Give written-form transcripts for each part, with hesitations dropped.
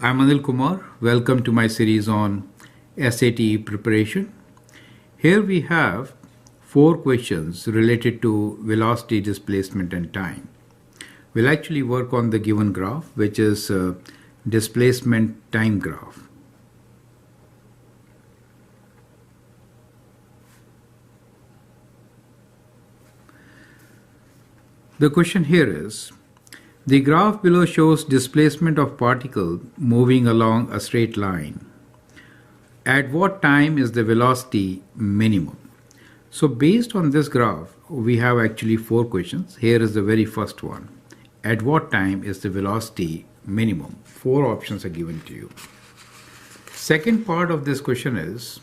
I'm Anil Kumar. Welcome to my series on SAT preparation. Here we have 4 questions related to velocity, displacement and time. We'll actually work on the given graph, which is a displacement time graph. The question here is, the graph below shows displacement of particle moving along a straight line. At what time is the velocity minimum? So based on this graph, we have actually 4 questions. Here is the very first one. At what time is the velocity minimum? 4 options are given to you. Second part of this question is,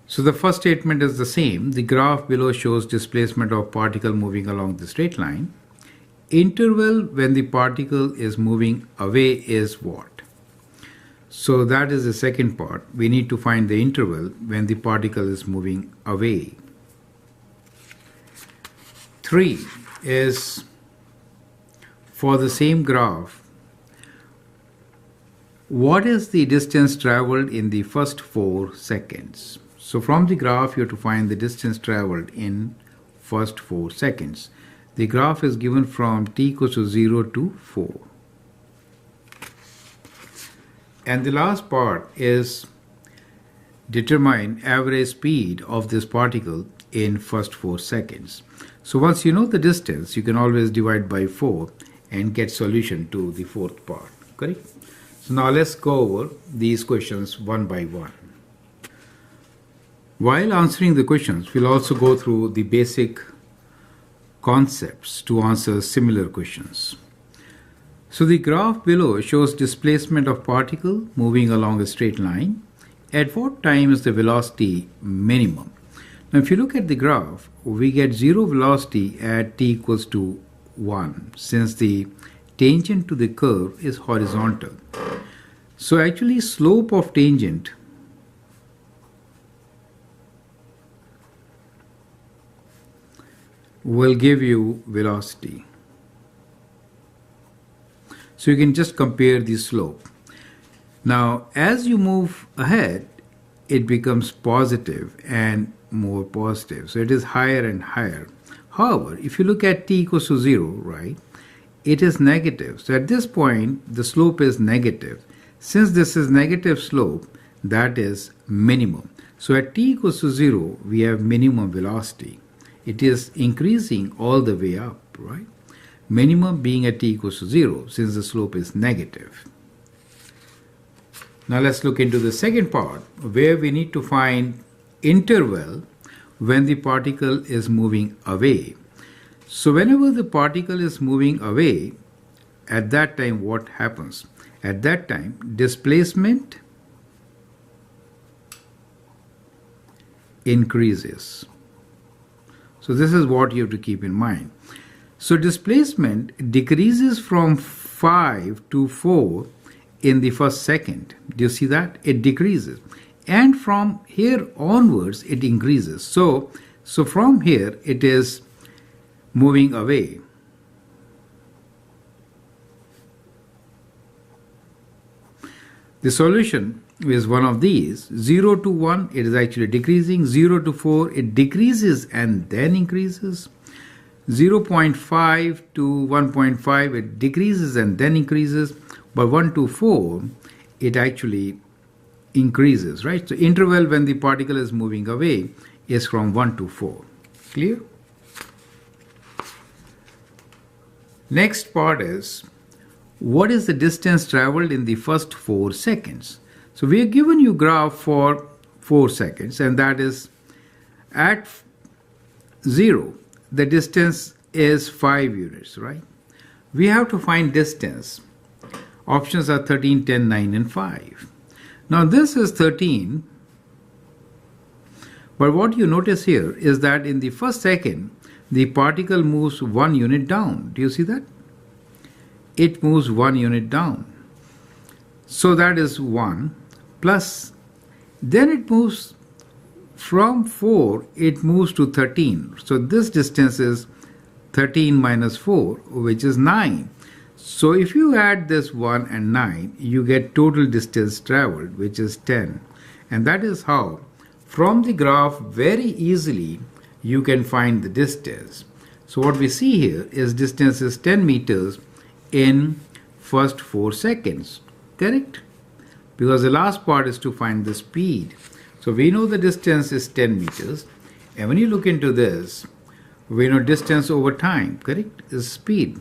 so the first statement is the same. The graph below shows displacement of particle moving along the straight line. Interval when the particle is moving away is what? So that is the second part. We need to find the interval when the particle is moving away. 3 is, for the same graph, what is the distance traveled in the first 4 seconds? So from the graph, you have to find the distance traveled in first 4 seconds. The graph is given from t equals to 0 to 4. And the last part is determine average speed of this particle in first 4 seconds. So once you know the distance, you can always divide by 4 and get solution to the 4th part. Correct? So now let's go over these questions one by one. While answering the questions, we'll also go through the basic concepts to answer similar questions. So the graph below shows displacement of particle moving along a straight line. At what time is the velocity minimum? Now if you look at the graph, we get 0 velocity at t equals to 1, since the tangent to the curve is horizontal. So actually slope of tangent will give you velocity. So you can just compare the slope. Now as you move ahead, it becomes positive and more positive. So it is higher and higher. However, if you look at t equals to 0, right, it is negative. So at this point, the slope is negative. Since this is negative slope, that is minimum. So at t equals to 0, we have minimum velocity. It is increasing all the way up, right? Minimum being at t equals to 0, since the slope is negative. Now let's look into the second part, where we need to find interval when the particle is moving away. So whenever the particle is moving away, at that time what happens? At that time, displacement increases. So this is what you have to keep in mind. So displacement decreases from 5 to 4 in the first second. Do you see that? It decreases. And from here onwards, it increases. So from here, it is moving away. The solution is one of these. 0 to 1, it is actually decreasing. 0 to 4, it decreases and then increases. 0.5 to 1.5, it decreases and then increases. But 1 to 4, it actually increases, right? So interval when the particle is moving away is from 1 to 4. Clear? Next part is, what is the distance traveled in the first 4 seconds? So we have given you graph for 4 seconds, and that is at 0, the distance is 5 units, right? We have to find distance. Options are 13, 10, 9 and 5. Now this is 13, but what you notice here is that in the first second, the particle moves 1 unit down. Do you see that? It moves 1 unit down. So that is 1. Plus, then it moves from 4, it moves to 13. So this distance is 13 minus 4, which is 9. So if you add this 1 and 9, you get total distance traveled, which is 10. And that is how, from the graph, very easily you can find the distance. So what we see here is distance is 10 meters in first 4 seconds. Correct? Because the last part is to find the speed. So we know the distance is 10 meters. And when you look into this, we know distance over time, correct, is speed.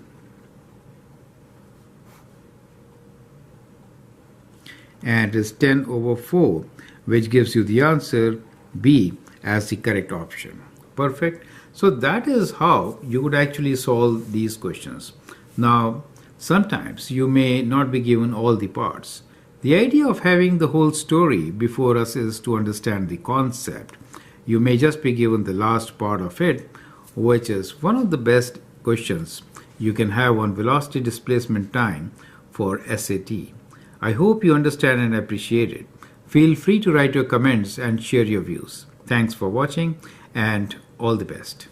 And it is 10 over 4, which gives you the answer B as the correct option. Perfect. So that is how you would actually solve these questions. Now, sometimes you may not be given all the parts. The idea of having the whole story before us is to understand the concept. You may just be given the last part of it, which is one of the best questions you can have on velocity displacement time for SAT. I hope you understand and appreciate it. Feel free to write your comments and share your views. Thanks for watching and all the best.